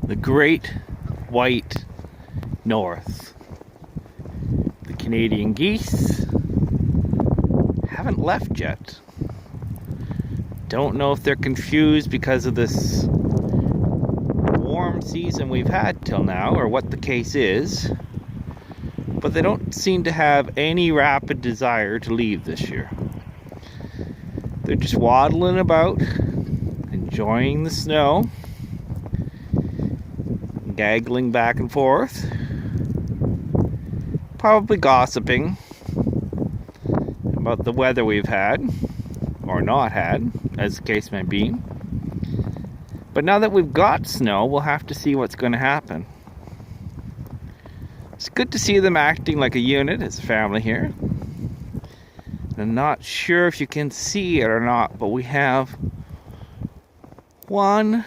The great white north. The Canadian geese haven't left yet. Don't know if they're confused because of this warm season we've had till now, or what the case is, but they don't seem to have any rapid desire to leave this year. They're just waddling about, enjoying the snow, gaggling back and forth, probably gossiping about the weather we've had, or not had, as the case may be. But now that we've got snow, we'll have to see what's going to happen. It's good to see them acting like a unit as a family here. I'm not sure if you can see it or not, but we have one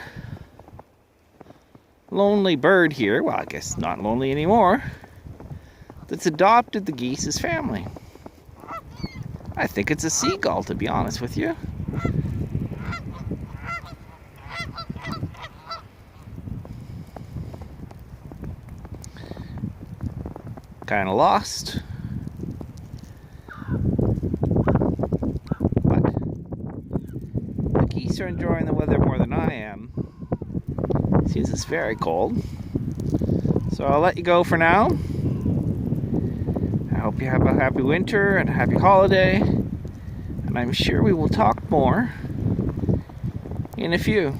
lonely bird here, well, I guess not lonely anymore, that's adopted the geese's family. I think it's a seagull, to be honest with you. Kind of lost, but the geese are enjoying the weather more than I am, since it's very cold. So I'll let you go for now. I hope you have a happy winter and a happy holiday, and I'm sure we will talk more in a few.